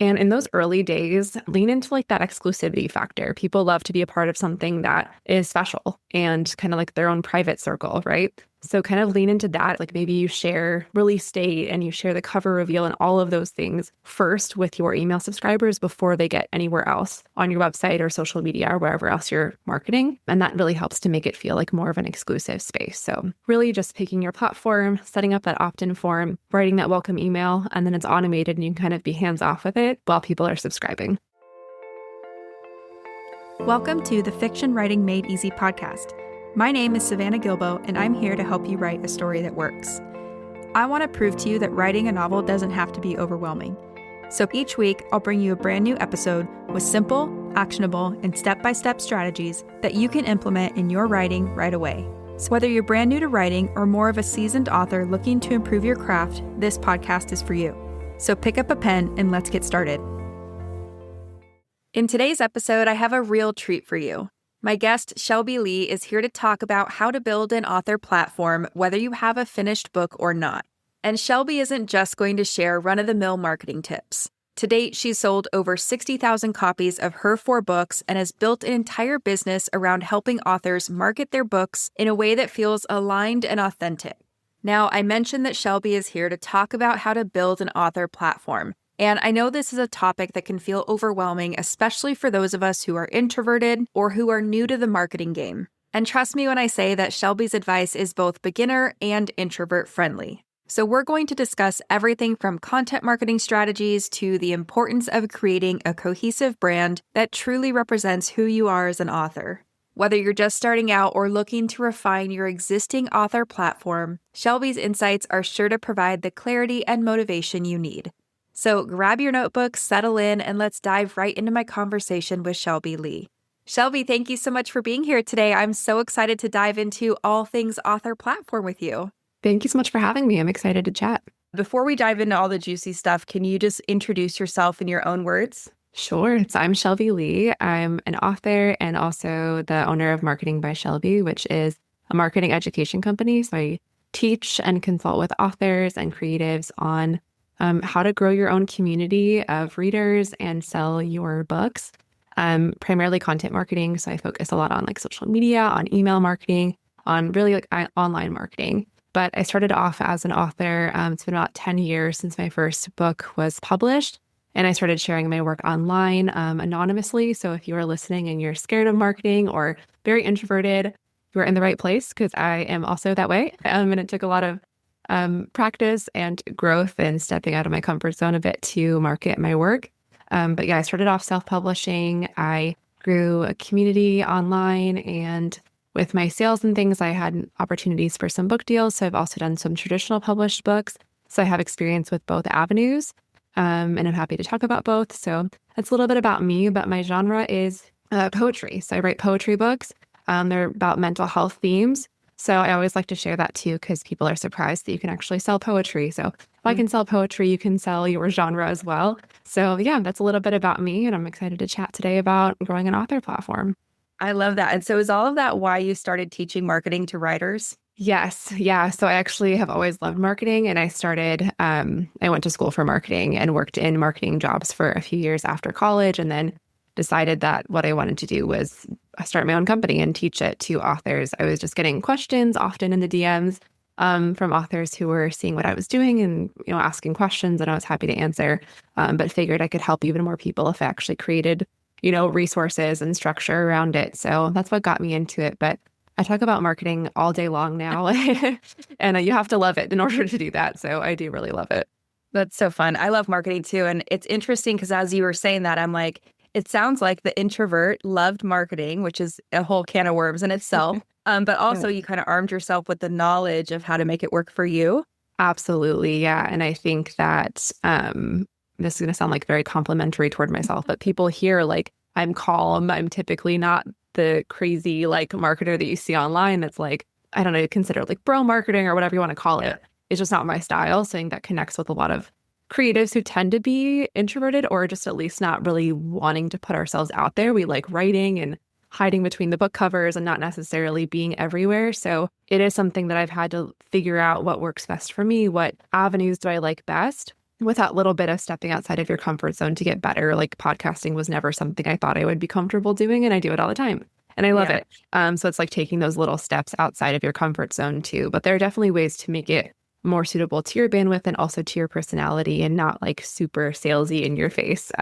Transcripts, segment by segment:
And in those early days, lean into like that exclusivity factor. People love to be a part of something that is special and kind of like their own private circle, right? So kind of lean into that. Like maybe you share release date and you share the cover reveal and all of those things first with your email subscribers before they get anywhere else on your website or social media or wherever else you're marketing. And that really helps to make it feel like more of an exclusive space. So really just picking your platform, setting up that opt-in form, writing that welcome email, and then it's automated and you can kind of be hands off with it while people are subscribing. Welcome to the Fiction Writing Made Easy podcast. My name is Savannah Gilbo, and I'm here to help you write a story that works. I want to prove to you that writing a novel doesn't have to be overwhelming. So each week, I'll bring you a brand new episode with simple, actionable, and step-by-step strategies that you can implement in your writing right away. So whether you're brand new to writing or more of a seasoned author looking to improve your craft, this podcast is for you. So pick up a pen and let's get started. In today's episode, I have a real treat for you. My guest, Shelby Leigh, is here to talk about how to build an author platform, whether you have a finished book or not. And Shelby isn't just going to share run-of-the-mill marketing tips. To date, she's sold over 60,000 copies of her 4 books and has built an entire business around helping authors market their books in a way that feels aligned and authentic. Now, I mentioned that Shelby is here to talk about how to build an author platform. And I know this is a topic that can feel overwhelming, especially for those of us who are introverted or who are new to the marketing game. And trust me when I say that Shelby's advice is both beginner and introvert friendly. So we're going to discuss everything from content marketing strategies to the importance of creating a cohesive brand that truly represents who you are as an author. Whether you're just starting out or looking to refine your existing author platform, Shelby's insights are sure to provide the clarity and motivation you need. So grab your notebook, settle in, and let's dive right into my conversation with Shelby Leigh. Shelby, thank you so much for being here today. I'm so excited to dive into all things author platform with you. Thank you so much for having me. I'm excited to chat. Before we dive into all the juicy stuff, can you just introduce yourself in your own words? Sure. So I'm Shelby Leigh. I'm an author and also the owner of Marketing by Shelby, which is a marketing education company. So I teach and consult with authors and creatives on how to grow your own community of readers and sell your books. Primarily content marketing. So I focus a lot on like social media, on email marketing, on really like online marketing. But I started off as an author. It's been about 10 years since my first book was published. And I started sharing my work online anonymously. So if you are listening and you're scared of marketing or very introverted, you're in the right place because I am also that way. And it took a lot of practice and growth and stepping out of my comfort zone a bit to market my work. But yeah, I started off self-publishing. I grew a community online, and with my sales and things, I had opportunities for some book deals. So I've also done some traditional published books. So I have experience with both avenues, and I'm happy to talk about both. So that's a little bit about me, but my genre is poetry. So I write poetry books. They're about mental health themes. So I always like to share that too, because people are surprised that you can actually sell poetry. So if I can sell poetry, you can sell your genre as well. So yeah, that's a little bit about me, and I'm excited to chat today about growing an author platform. I love that. And so is all of that why you started teaching marketing to writers? Yes. Yeah. So I actually have always loved marketing, and I went to school for marketing and worked in marketing jobs for a few years after college, and then decided that what I wanted to do was start my own company and teach it to authors. I was just getting questions often in the DMs from authors who were seeing what I was doing and asking questions, and I was happy to answer, but figured I could help even more people if I actually created resources and structure around it. So that's what got me into it. But I talk about marketing all day long now, and you have to love it in order to do that. So I do really love it. That's so fun. I love marketing too. And it's interesting because as you were saying that, I'm like, it sounds like the introvert loved marketing, which is a whole can of worms in itself. But also you kind of armed yourself with the knowledge of how to make it work for you. Absolutely. Yeah. And I think that this is going to sound like very complimentary toward myself, but people hear like I'm calm. I'm typically not the crazy like marketer that you see online. That's like, I don't know, considered like bro marketing or whatever you want to call it. It's just not my style. So I think that connects with a lot of creatives who tend to be introverted or just at least not really wanting to put ourselves out there. We like writing and hiding between the book covers and not necessarily being everywhere. So it is something that I've had to figure out what works best for me. What avenues do I like best? with that little bit of stepping outside of your comfort zone to get better. Like podcasting was never something I thought I would be comfortable doing, and I do it all the time. And I love Yeah. it. So it's like taking those little steps outside of your comfort zone too. But there are definitely ways to make it more suitable to your bandwidth and also to your personality and not like super salesy in your face,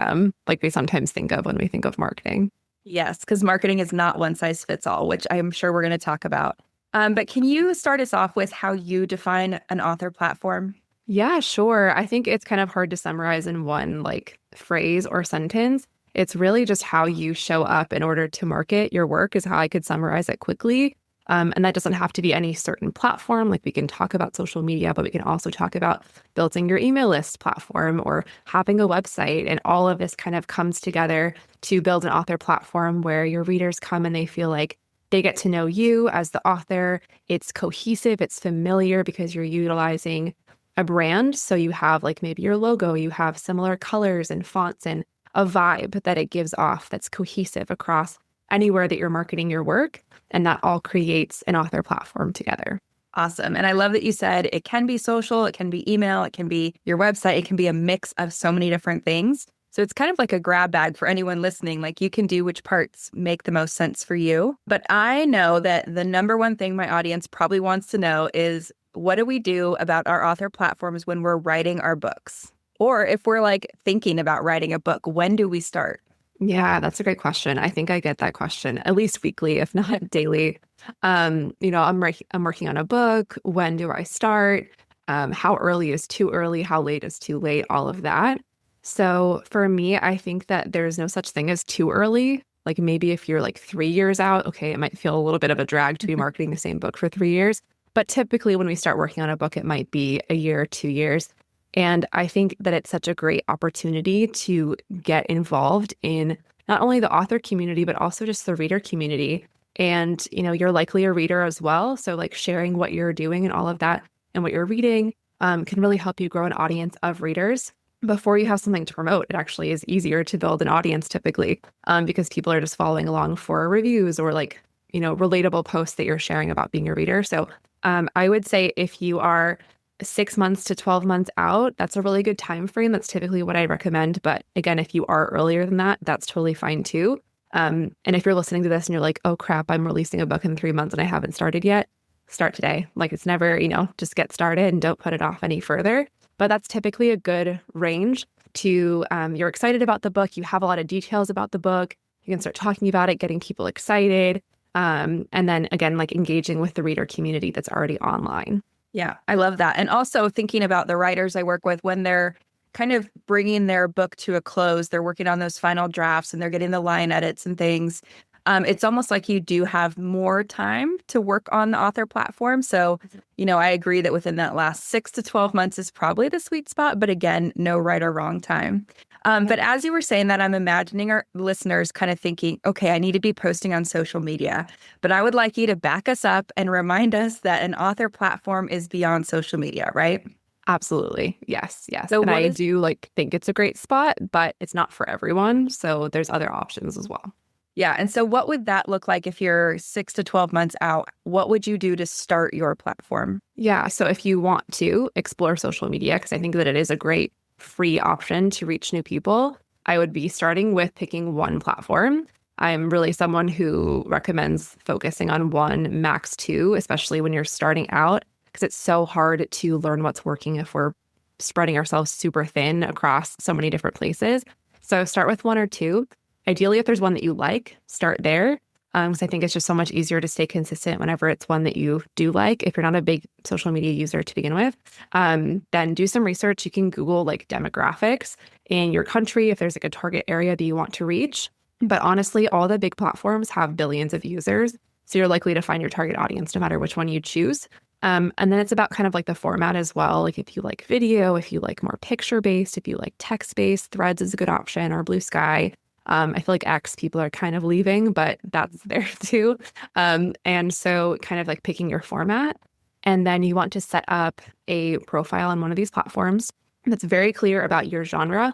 like we sometimes think of when we think of marketing. Yes, because marketing is not one size fits all, which I'm sure we're going to talk about. But can you start us off with how you define an author platform? Yeah, sure. I think it's kind of hard to summarize in one like phrase or sentence. It's really just how you show up in order to market your work is how I could summarize it quickly. And that doesn't have to be any certain platform. Like we can talk about social media, but we can also talk about building your email list platform or having a website. And all of this kind of comes together to build an author platform where your readers come and they feel like they get to know you as the author. It's cohesive, it's familiar because you're utilizing a brand. So you have like maybe your logo, you have similar colors and fonts and a vibe that it gives off that's cohesive across anywhere that you're marketing your work. And that all creates an author platform together. Awesome. And I love that you said it can be social, it can be email, it can be your website, it can be a mix of so many different things. So it's kind of like a grab bag for anyone listening. Like you can do which parts make the most sense for you. But I know that the number one thing my audience probably wants to know is what do we do about our author platforms when we're writing our books? Or if we're like thinking about writing a book, when do we start? Yeah, that's a great question. I think I get that question at least weekly, if not daily. I'm working on a book. When do I start? How early is too early? How late is too late? All of that. So for me, I think that there's no such thing as too early. Like maybe if you're like 3 years out, okay, it might feel a little bit of a drag to be marketing the same book for 3 years. But typically when we start working on a book, it might be a year or 2 years. And I think that it's such a great opportunity to get involved in not only the author community, but also just the reader community. And, you're likely a reader as well. So like sharing what you're doing and all of that and what you're reading can really help you grow an audience of readers. Before you have something to promote, it actually is easier to build an audience typically because people are just following along for reviews or like, relatable posts that you're sharing about being a reader. So I would say if you are 6 months to 12 months out, that's a really good time frame. That's typically what I recommend. But again, if you are earlier than that, that's totally fine too. And if you're listening to this and you're like, oh crap, I'm releasing a book in 3 months and I haven't started yet, start today. Like it's never, just get started and don't put it off any further. But that's typically a good range to, you're excited about the book. You have a lot of details about the book. You can start talking about it, getting people excited. And then again, like engaging with the reader community that's already online. Yeah, I love that. And also thinking about the writers I work with when they're kind of bringing their book to a close, they're working on those final drafts and they're getting the line edits and things. It's almost like you do have more time to work on the author platform. So, I agree that within that last 6 to 12 months is probably the sweet spot. But again, no right or wrong time. But as you were saying that, I'm imagining our listeners kind of thinking, okay, I need to be posting on social media. But I would like you to back us up and remind us that an author platform is beyond social media, right? Absolutely. Yes. Yes. So and I do think it's a great spot, but it's not for everyone. So there's other options as well. Yeah. And so what would that look like if you're 6 to 12 months out? What would you do to start your platform? Yeah. So if you want to explore social media, because I think that it is a great free option to reach new people, I would be starting with picking one platform. I'm really someone who recommends focusing on one, max two, especially when you're starting out, because it's so hard to learn what's working if we're spreading ourselves super thin across so many different places. So start with one or two. Ideally, if there's one that you like, start there. Because I think it's just so much easier to stay consistent whenever it's one that you do like. If you're not a big social media user to begin with, then do some research. You can Google demographics in your country if there's a target area that you want to reach. But honestly, all the big platforms have billions of users. So you're likely to find your target audience no matter which one you choose. And then it's about kind of the format as well. Like if you like video, if you like more picture-based, if you like text-based, Threads is a good option, or Blue Sky. I feel like X people are kind of leaving, but that's there too. And so kind of picking your format. And then you want to set up a profile on one of these platforms that's very clear about your genre,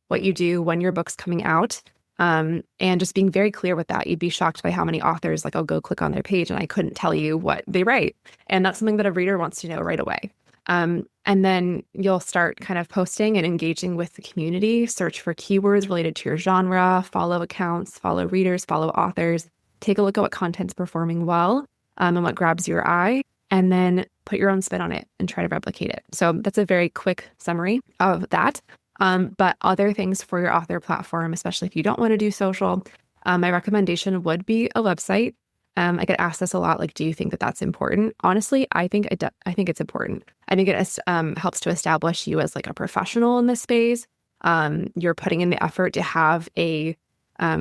what you do, when your book's coming out, and just being very clear with that. You'd be shocked by how many authors, I'll go click on their page and I couldn't tell you what they write. And that's something that a reader wants to know right away. And And then you'll start kind of posting and engaging with the community, search for keywords related to your genre, follow accounts, follow readers, follow authors, take a look at what content's performing well, and what grabs your eye, and then put your own spin on it and try to replicate it. So that's a very quick summary of that. But other things for your author platform, especially if you don't want to do social, my recommendation would be a website. I get asked this a lot, like, do you think that that's important? Honestly, I think it's important. I think it helps to establish you as like a professional in this space. You're putting in the effort to have a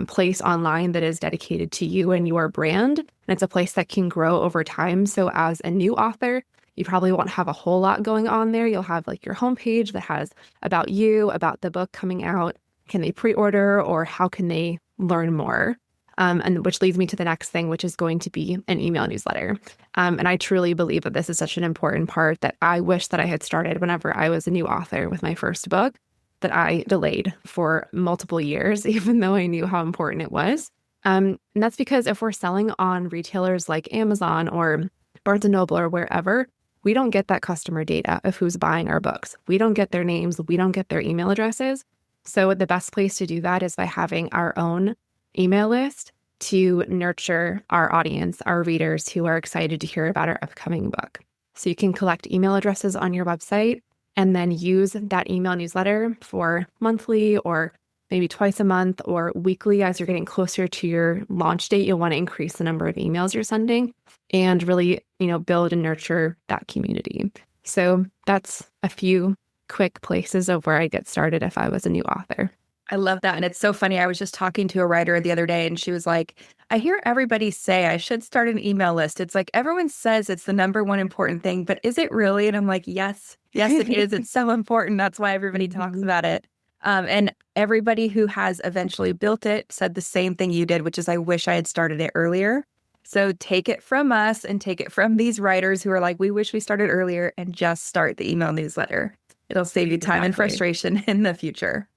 place online that is dedicated to you and your brand. And it's a place that can grow over time. So as a new author, you probably won't have a whole lot going on there. You'll have like your homepage that has about you, about the book coming out. Can they pre-order, or how can they learn more? And which leads me to the next thing, which is going to be an email newsletter. And I truly believe that this is such an important part that I wish that I had started whenever I was a new author with my first book, that I delayed for multiple years, even though I knew how important it was. And that's because if we're selling on retailers like Amazon or Barnes & Noble or wherever, we don't get that customer data of who's buying our books. We don't get their names. We don't get their email addresses. So the best place to do that is by having our own email list to nurture our audience, our readers who are excited to hear about our upcoming book. So you can collect email addresses on your website and then use that email newsletter for monthly or maybe twice a month or weekly. As you're getting closer to your launch date, you'll want to increase the number of emails you're sending and really, build and nurture that community. So that's a few quick places of where I get started if I was a new author. I love that. And it's so funny. I was just talking to a writer the other day, and she was like, I hear everybody say I should start an email list. It's like everyone says it's the number one important thing, but is it really? And I'm like, yes, it is. It's so important. That's why everybody talks about it. And everybody who has eventually built it said the same thing you did, which is I wish I had started it earlier. So take it from us and take it from these writers who are like, we wish we started earlier, and just start the email newsletter. It'll save you time and frustration in the future.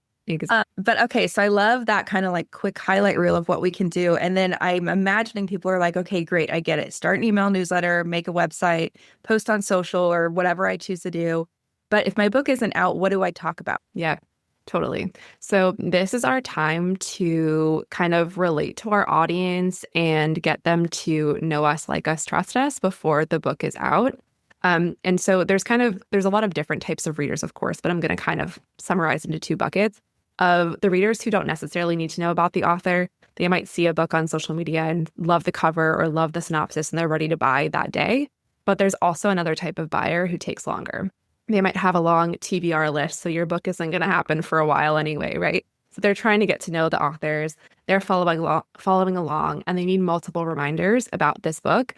But okay, so I love that kind of like quick highlight reel of what we can do. And then I'm imagining people are like, okay, great, I get it. Start an email newsletter, make a website, post on social or whatever I choose to do. But if my book isn't out, what do I talk about? Yeah, totally. So this is our time to kind of relate to our audience and get them to know us, like us, trust us before the book is out. And so there's a lot of different types of readers, of course, but I'm going to kind of summarize into two buckets of the readers who don't necessarily need to know about the author. They might see a book on social media and love the cover or love the synopsis and they're ready to buy that day. But there's also another type of buyer who takes longer. They might have a long TBR list, so your book isn't going to happen for a while anyway, right? So they're trying to get to know the authors. They're following along, and they need multiple reminders about this book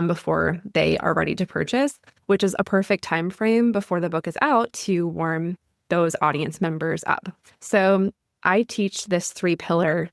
before they are ready to purchase, which is a perfect time frame before the book is out to warm those audience members up. So I teach this 3-pillar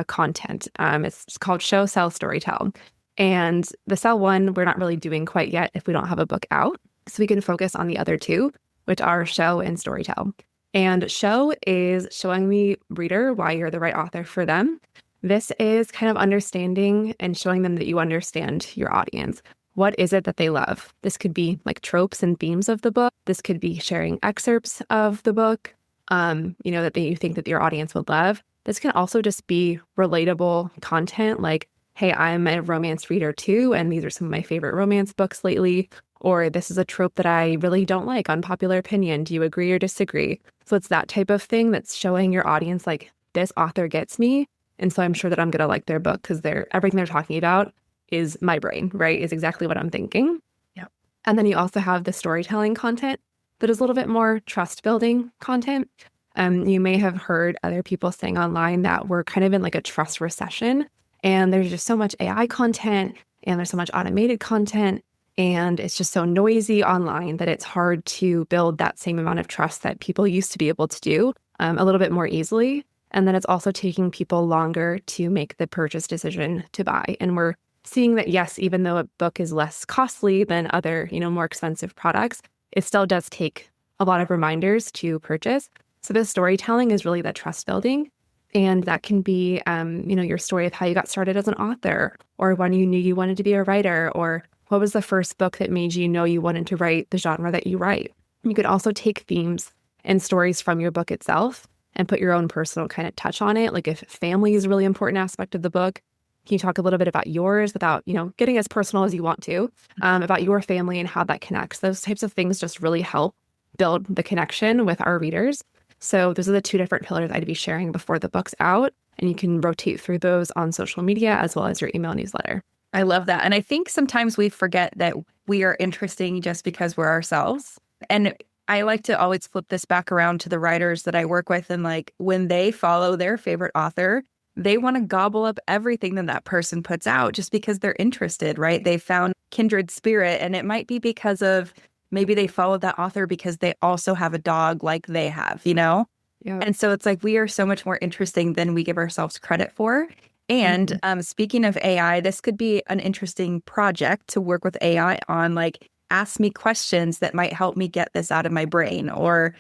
content. It's called show, sell, story, tell. And the sell one, we're not really doing quite yet if we don't have a book out. So we can focus on the other two, which are show and story tell. And show is showing the reader why you're the right author for them. This is kind of understanding and showing them that you understand your audience. What is it that they love? This could be like tropes and themes of the book. This could be sharing excerpts of the book, that you think that your audience would love. This can also just be relatable content like, hey, I'm a romance reader too, and these are some of my favorite romance books lately. Or this is a trope that I really don't like, unpopular opinion. Do you agree or disagree? So it's that type of thing that's showing your audience like, this author gets me. And so I'm sure that I'm going to like their book because everything they're talking about is my brain, right? Is exactly what I'm thinking. Yeah. And then you also have the storytelling content that is a little bit more trust building content. You may have heard other people saying online that we're kind of in like a trust recession, and there's just so much AI content and there's so much automated content, and it's just so noisy online that it's hard to build that same amount of trust that people used to be able to do a little bit more easily. And then it's also taking people longer to make the purchase decision to buy. And we're seeing that, yes, even though a book is less costly than other, more expensive products, it still does take a lot of reminders to purchase. So the storytelling is really that trust building. And that can be, your story of how you got started as an author, or when you knew you wanted to be a writer, or what was the first book that made you know you wanted to write the genre that you write, You could also take themes and stories from your book itself and put your own personal kind of touch on it. Like if family is a really important aspect of the book, can you talk a little bit about yours without, getting as personal as you want to, about your family and how that connects? Those types of things just really help build the connection with our readers. So those are the two different pillars I'd be sharing before the book's out. And you can rotate through those on social media as well as your email newsletter. I love that. And I think sometimes we forget that we are interesting just because we're ourselves. And I like to always flip this back around to the writers that I work with. And like when they follow their favorite author, they want to gobble up everything that that person puts out just because they're interested, right? They found kindred spirit. And it might be because of maybe they followed that author because they also have a dog like they have, Yeah. And so it's like we are so much more interesting than we give ourselves credit for. And speaking of AI, this could be an interesting project to work with AI on, like, ask me questions that might help me get this out of my brain, or,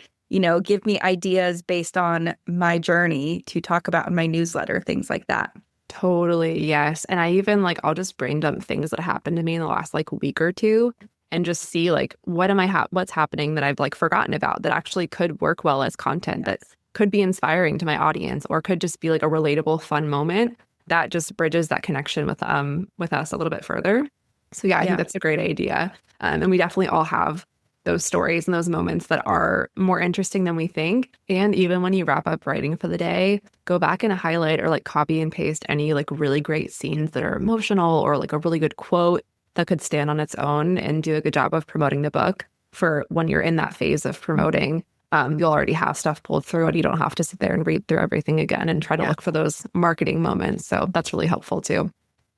give me ideas based on my journey to talk about in my newsletter, things like that. Totally. Yes. And I even I'll just brain dump things that happened to me in the last week or two and just see what's happening that I've forgotten about that actually could work well as content that could be inspiring to my audience, or could just be a relatable, fun moment that just bridges that connection with us a little bit further. So I think that's a great idea. And we definitely all have those stories and those moments that are more interesting than we think. And even when you wrap up writing for the day, go back and highlight or copy and paste any really great scenes that are emotional, or a really good quote that could stand on its own and do a good job of promoting the book. For when you're in that phase of promoting, you'll already have stuff pulled through and you don't have to sit there and read through everything again and try to look for those marketing moments. So that's really helpful too.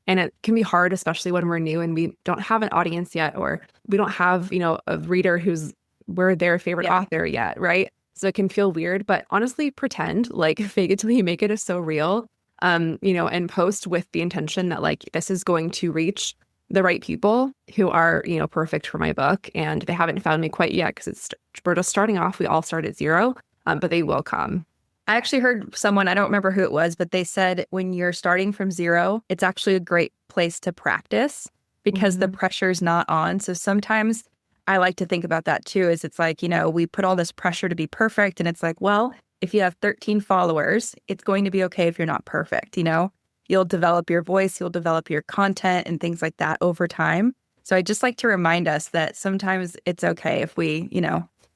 And it can be hard, especially when we're new and we don't have an audience yet, or we don't have, a reader we're their favorite author yet, right? So it can feel weird, but honestly, pretend, fake it till you make it is so real, and post with the intention that this is going to reach the right people who are, perfect for my book. And they haven't found me quite yet because we're just starting off. We all start at zero, but they will come. I actually heard someone, I don't remember who it was, but they said when you're starting from zero, it's actually a great place to practice because the pressure's not on. So sometimes I like to think about that too, is it's we put all this pressure to be perfect. And it's well, if you have 13 followers, it's going to be okay if you're not perfect, You'll develop your voice, you'll develop your content and things like that over time. So I just like to remind us that sometimes it's okay if we,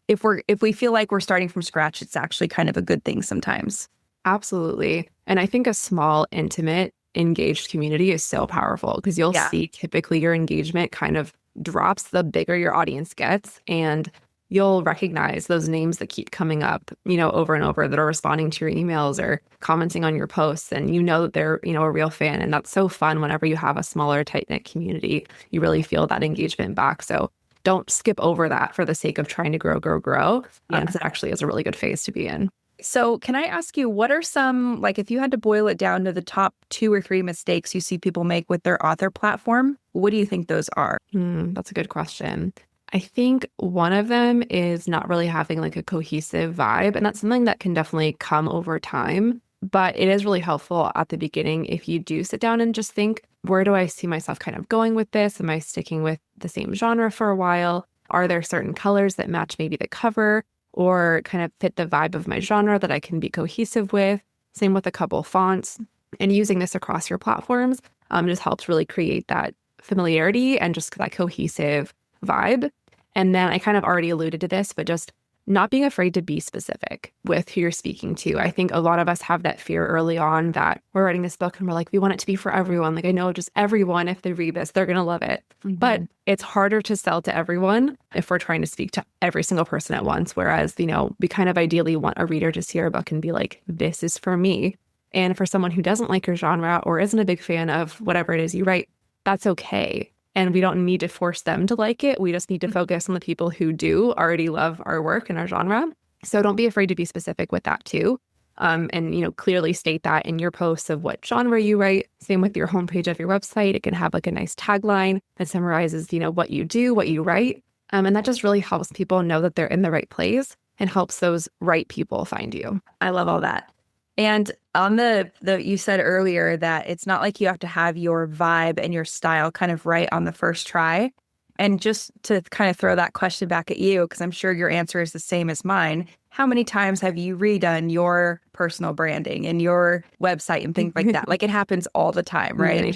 if we feel like we're starting from scratch, it's actually kind of a good thing sometimes. Absolutely. And I think a small, intimate, engaged community is so powerful because you'll see typically your engagement kind of drops the bigger your audience gets, and you'll recognize those names that keep coming up, over and over, that are responding to your emails or commenting on your posts. And that they're, a real fan. And that's so fun whenever you have a smaller, tight-knit community. You really feel that engagement back. So don't skip over that for the sake of trying to grow. Because it actually is a really good phase to be in. So can I ask you, what are some, if you had to boil it down to the top 2 or 3 mistakes you see people make with their author platform, what do you think those are? That's a good question. I think one of them is not really having a cohesive vibe. And that's something that can definitely come over time. But it is really helpful at the beginning if you do sit down and just think, where do I see myself kind of going with this? Am I sticking with the same genre for a while? Are there certain colors that match maybe the cover or kind of fit the vibe of my genre that I can be cohesive with? Same with a couple fonts. And using this across your platforms just helps really create that familiarity and just that cohesive vibe. And then I kind of already alluded to this, but just not being afraid to be specific with who you're speaking to. I think a lot of us have that fear early on that we're writing this book and we're we want it to be for everyone. I know just everyone, if they read this, they're going to love it. But it's harder to sell to everyone if we're trying to speak to every single person at once. Whereas, we kind of ideally want a reader to see our book and be this is for me. And for someone who doesn't like your genre or isn't a big fan of whatever it is you write, that's okay. And we don't need to force them to like it. We just need to focus on the people who do already love our work and our genre. So don't be afraid to be specific with that too. And clearly state that in your posts of what genre you write. Same with your homepage of your website. It can have a nice tagline that summarizes, what you do, what you write. And that just really helps people know that they're in the right place and helps those right people find you. I love all that. And on the you said earlier that it's not like you have to have your vibe and your style kind of right on the first try. And just to kind of throw that question back at you, because I'm sure your answer is the same as mine. How many times have you redone your personal branding and your website and things like that? Like it happens all the time, right?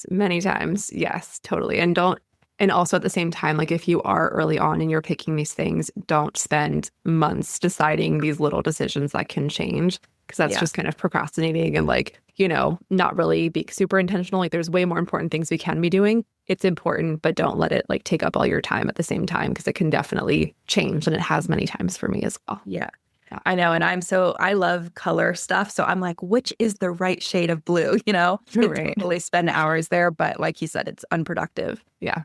Many times. Yes, totally. And also at the same time, like if you are early on and you're picking these things, don't spend months deciding these little decisions that can change, because that's just kind of procrastinating and like, not really be super intentional. Like there's way more important things we can be doing. It's important, but don't let it like take up all your time at the same time, because it can definitely change. And it has many times for me as well. Yeah. I know. And I love color stuff. So I'm like, which is the right shade of blue? Right. Totally spend hours there. But like you said, it's unproductive. Yeah.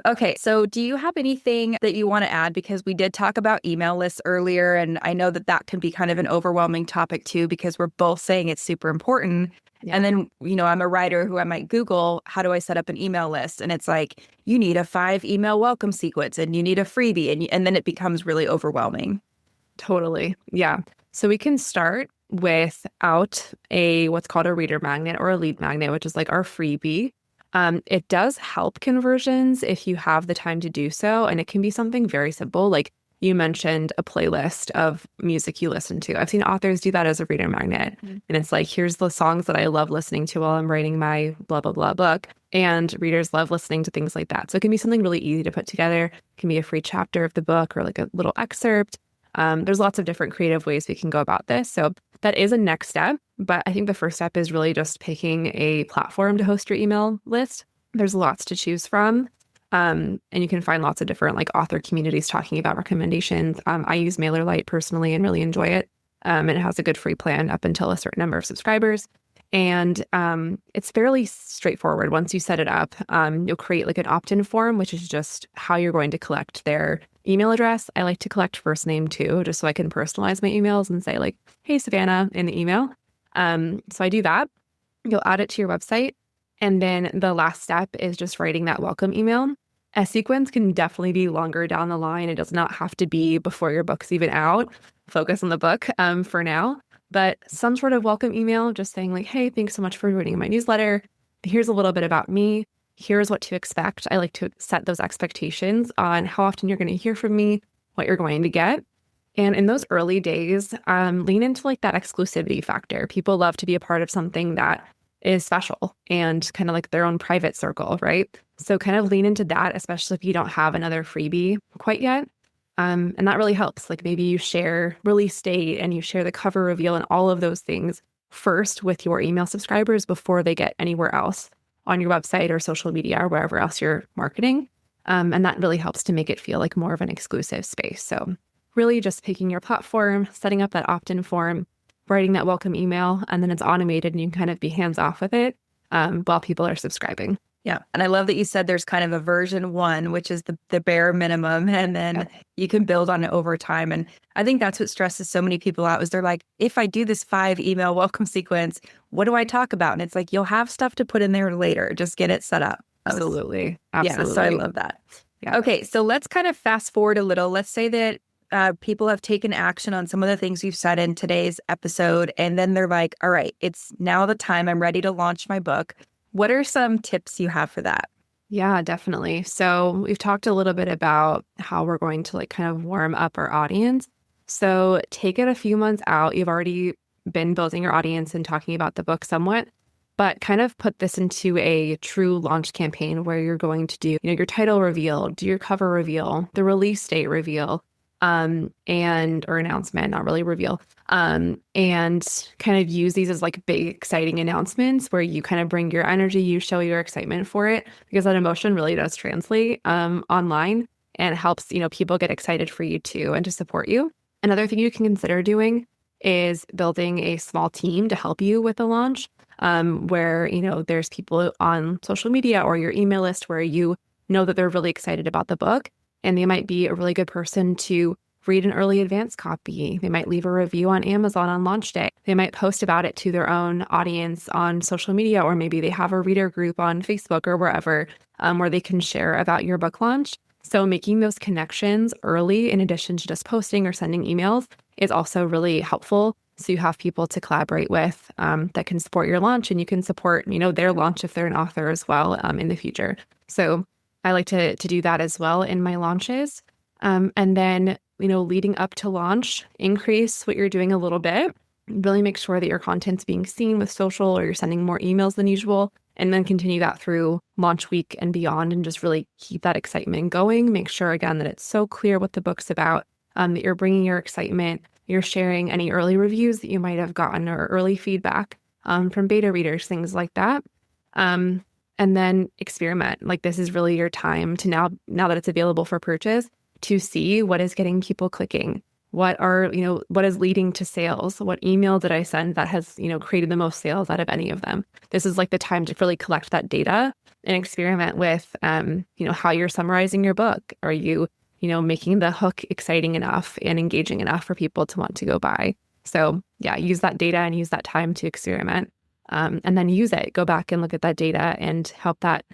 Okay. So do you have anything that you want to add? Because we did talk about email lists earlier. And I know that can be kind of an overwhelming topic too, because we're both saying it's super important. Yeah. And then, I'm a writer who I might Google, how do I set up an email list? And it's like, you need a 5 email welcome sequence and you need a freebie. And then it becomes really overwhelming. Totally. Yeah. So we can start without what's called a reader magnet or a lead magnet, which is like our freebie. It does help conversions if you have the time to do so. And it can be something very simple. Like you mentioned a playlist of music you listen to. I've seen authors do that as a reader magnet. Mm-hmm. And it's like, here's the songs that I love listening to while I'm writing my blah, blah, blah book. And readers love listening to things like that. So it can be something really easy to put together. It can be a free chapter of the book or like a little excerpt. There's lots of different creative ways we can go about this. So that is a next step. But I think the first step is really just picking a platform to host your email list. There's lots to choose from. And you can find lots of different like author communities talking about recommendations. I use MailerLite personally and really enjoy it. And it has a good free plan up until a certain number of subscribers. And it's fairly straightforward. Once you set it up, you'll create like an opt-in form, which is just how you're going to collect their email address. I like to collect first name too, just so I can personalize my emails and say like, hey, Savannah in the email. So I do that. You'll add it to your website. And then the last step is just writing that welcome email. A sequence can definitely be longer down the line. It does not have to be before your book's even out. Focus on the book for now. But some sort of welcome email, just saying like, hey, thanks so much for reading my newsletter. Here's a little bit about me. Here's what to expect. I like to set those expectations on how often you're going to hear from me, what you're going to get. And in those early days, lean into like that exclusivity factor. People love to be a part of something that is special and kind of like their own private circle, right? So kind of lean into that, especially if you don't have another freebie quite yet. And that really helps. Like maybe you share release date and you share the cover reveal and all of those things first with your email subscribers before they get anywhere else on your website or social media or wherever else you're marketing. And that really helps to make it feel like more of an exclusive space. So really just picking your platform, setting up that opt-in form, writing that welcome email, and then it's automated and you can kind of be hands off with it while people are subscribing. Yeah. And I love that you said there's kind of a version 1, which is the bare minimum, and then you can build on it over time. And I think that's what stresses so many people out is they're like, if I do this 5 email welcome sequence, what do I talk about? And it's like, you'll have stuff to put in there later. Just get it set up. Absolutely. Yeah. So I love that. Yeah. Okay. So let's kind of fast forward a little. Let's say that people have taken action on some of the things you've said in today's episode. And then they're like, all right, it's now the time. I'm ready to launch my book. What are some tips you have for that? Yeah, definitely. So we've talked a little bit about how we're going to like kind of warm up our audience. So take it a few months out. You've already been building your audience and talking about the book somewhat, but kind of put this into a true launch campaign where you're going to do, your title reveal, do your cover reveal, the release date reveal, or announcement, not really reveal, and kind of use these as like big, exciting announcements where you kind of bring your energy, you show your excitement for it, because that emotion really does translate online and helps, people get excited for you too and to support you. Another thing you can consider doing is building a small team to help you with the launch, where, there's people on social media or your email list where you know that they're really excited about the book. And they might be a really good person to read an early advance copy. They might leave a review on Amazon on launch day. They might post about it to their own audience on social media, or maybe they have a reader group on Facebook or wherever where they can share about your book launch. So making those connections early, in addition to just posting or sending emails, is also really helpful. So you have people to collaborate with that can support your launch, and you can support, their launch if they're an author as well in the future. So I like to do that as well in my launches. And then, leading up to launch, increase what you're doing a little bit. Really make sure that your content's being seen with social or you're sending more emails than usual. And then continue that through launch week and beyond and just really keep that excitement going. Make sure, again, that it's so clear what the book's about, that you're bringing your excitement, you're sharing any early reviews that you might have gotten or early feedback from beta readers, things like that. And then experiment. Like this is really your time to now that it's available for purchase, to see what is getting people clicking. What is leading to sales? What email did I send that has, created the most sales out of any of them? This is like the time to really collect that data and experiment with, how you're summarizing your book. Are you, making the hook exciting enough and engaging enough for people to want to go buy? So yeah, use that data and use that time to experiment. And then use it. Go back and look at that data and help that,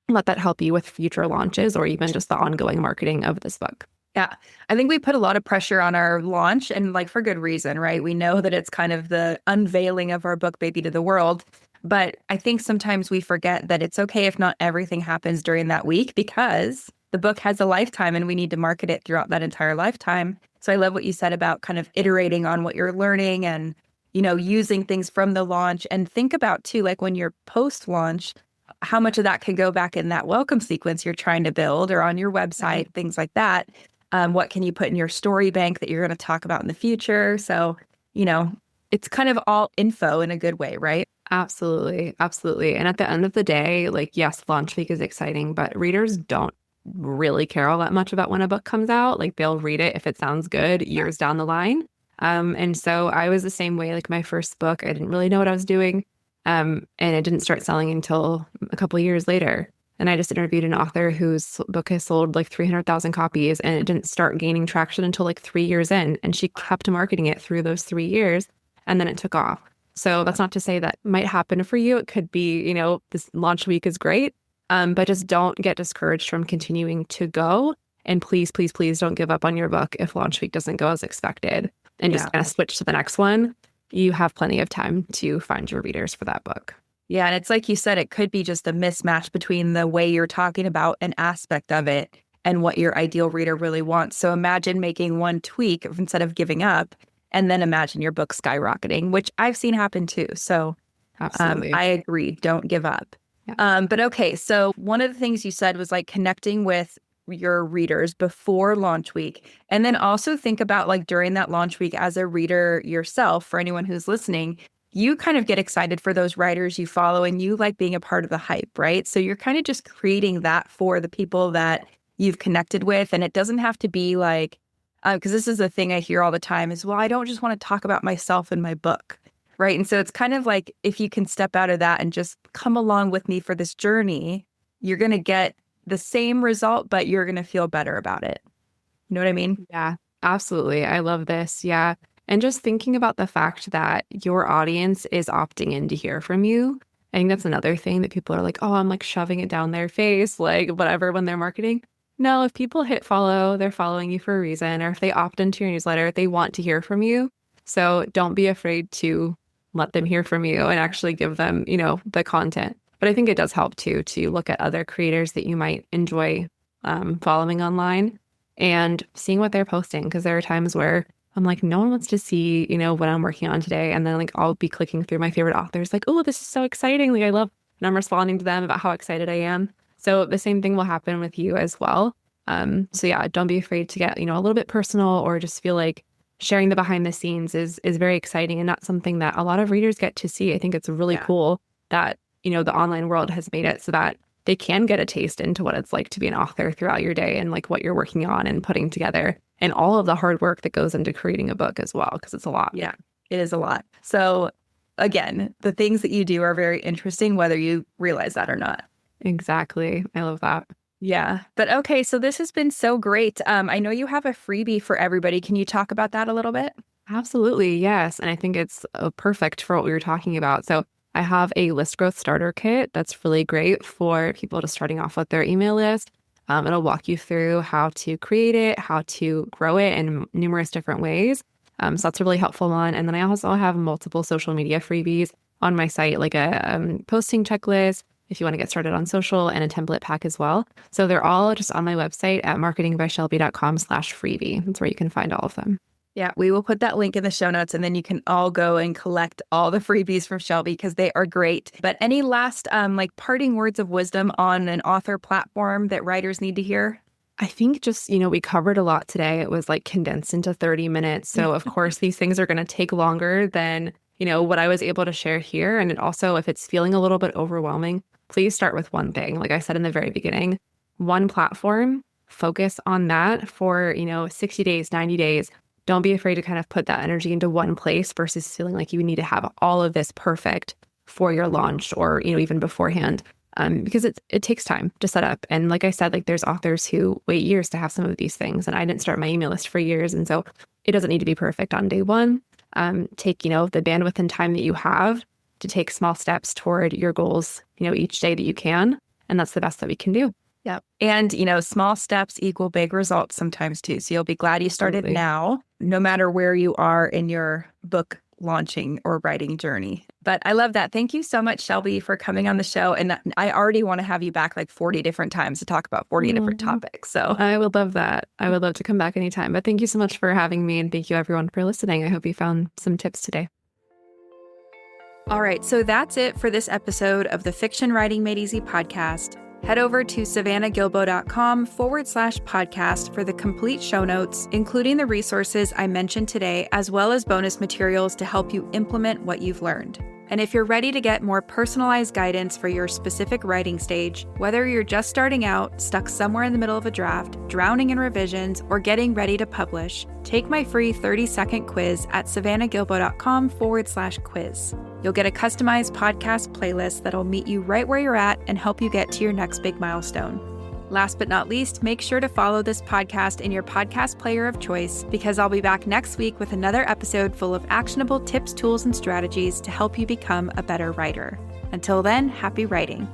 let that help you with future launches or even just the ongoing marketing of this book. Yeah. I think we put a lot of pressure on our launch and like for good reason, right? We know that it's kind of the unveiling of our book baby to the world. But I think sometimes we forget that it's okay if not everything happens during that week because the book has a lifetime and we need to market it throughout that entire lifetime. So I love what you said about kind of iterating on what you're learning and using things from the launch, and think about too, like when you're post-launch, how much of that can go back in that welcome sequence you're trying to build or on your website, things like that. What can you put in your story bank that you're going to talk about in the future? So, it's kind of all info in a good way, right? Absolutely. Absolutely. And at the end of the day, like, yes, launch week is exciting, but readers don't really care all that much about when a book comes out. Like they'll read it if it sounds good years down the line. And so I was the same way. Like my first book, I didn't really know what I was doing. And it didn't start selling until a couple of years later. And I just interviewed an author whose book has sold like 300,000 copies and it didn't start gaining traction until like 3 years in. And she kept marketing it through those 3 years and then it took off. So that's not to say that might happen for you. It could be, this launch week is great, but just don't get discouraged from continuing to go. And please, please, please don't give up on your book if launch week doesn't go as expected. And just kind of switch to the next one. You have plenty of time to find your readers for that book. Yeah. And it's like you said, it could be just a mismatch between the way you're talking about an aspect of it and what your ideal reader really wants. So imagine making one tweak instead of giving up, and then imagine your book skyrocketing, which I've seen happen too. So absolutely, I agree. Don't give up. Yeah. But okay. So one of the things you said was like connecting with your readers before launch week. And then also think about like during that launch week as a reader yourself, for anyone who's listening, you kind of get excited for those writers you follow and you like being a part of the hype, right? So you're kind of just creating that for the people that you've connected with. And it doesn't have to be like, because this is the thing I hear all the time is, well, I don't just want to talk about myself and my book, right? And so it's kind of like if you can step out of that and just come along with me for this journey, you're going to get the same result, but you're going to feel better about it. You know what I mean? Yeah, absolutely. I love this. Yeah. And just thinking about the fact that your audience is opting in to hear from you. I think that's another thing that people are like, oh, I'm like shoving it down their face, like whatever, when they're marketing. No, if people hit follow, they're following you for a reason. Or if they opt into your newsletter, they want to hear from you. So don't be afraid to let them hear from you and actually give them, the content. But I think it does help too, to look at other creators that you might enjoy following online and seeing what they're posting. Because there are times where I'm like, no one wants to see, what I'm working on today. And then like, I'll be clicking through my favorite authors like, oh, this is so exciting. Like I love, and I'm responding to them about how excited I am. So the same thing will happen with you as well. So yeah, don't be afraid to get, a little bit personal or just feel like sharing the behind the scenes is very exciting and not something that a lot of readers get to see. I think it's really cool that the online world has made it so that they can get a taste into what it's like to be an author throughout your day and like what you're working on and putting together and all of the hard work that goes into creating a book as well, because it's a lot. Yeah, it is a lot. So again, the things that you do are very interesting, whether you realize that or not. Exactly. I love that. Yeah. But okay, so this has been so great. I know you have a freebie for everybody. Can you talk about that a little bit? Absolutely. Yes. And I think it's perfect for what we were talking about. So I have a list growth starter kit that's really great for people just starting off with their email list. It'll walk you through how to create it, how to grow it in numerous different ways. So that's a really helpful one. And then I also have multiple social media freebies on my site, like a posting checklist, if you want to get started on social, and a template pack as well. So they're all just on my website at marketingbyshelby.com/freebie. That's where you can find all of them. Yeah, we will put that link in the show notes, and then you can all go and collect all the freebies from Shelby because they are great. But any last parting words of wisdom on an author platform that writers need to hear? I think just, we covered a lot today. It was like condensed into 30 minutes. So of course, these things are going to take longer than, what I was able to share here. And also, if it's feeling a little bit overwhelming, please start with one thing. Like I said in the very beginning, one platform, focus on that for, 60 days, 90 days. Don't be afraid to kind of put that energy into one place versus feeling like you need to have all of this perfect for your launch or, even beforehand. Because it takes time to set up. And like I said, there's authors who wait years to have some of these things. And I didn't start my email list for years. And so it doesn't need to be perfect on day one. Take, the bandwidth and time that you have to take small steps toward your goals, each day that you can. And that's the best that we can do. Yeah. And, small steps equal big results sometimes too. So you'll be glad you started now, no matter where you are in your book launching or writing journey. But I love that. Thank you so much, Shelby, for coming on the show. And I already want to have you back 40 different times to talk about 40 different topics. So I would love that. I would love to come back anytime. But thank you so much for having me. And thank you everyone for listening. I hope you found some tips today. All right. So that's it for this episode of the Fiction Writing Made Easy podcast. Head over to savannahgilbo.com/podcast for the complete show notes, including the resources I mentioned today, as well as bonus materials to help you implement what you've learned. And if you're ready to get more personalized guidance for your specific writing stage, whether you're just starting out, stuck somewhere in the middle of a draft, drowning in revisions, or getting ready to publish, take my free 30-second quiz at savannahgilbo.com/quiz. You'll get a customized podcast playlist that'll meet you right where you're at and help you get to your next big milestone. Last but not least, make sure to follow this podcast in your podcast player of choice because I'll be back next week with another episode full of actionable tips, tools, and strategies to help you become a better writer. Until then, happy writing.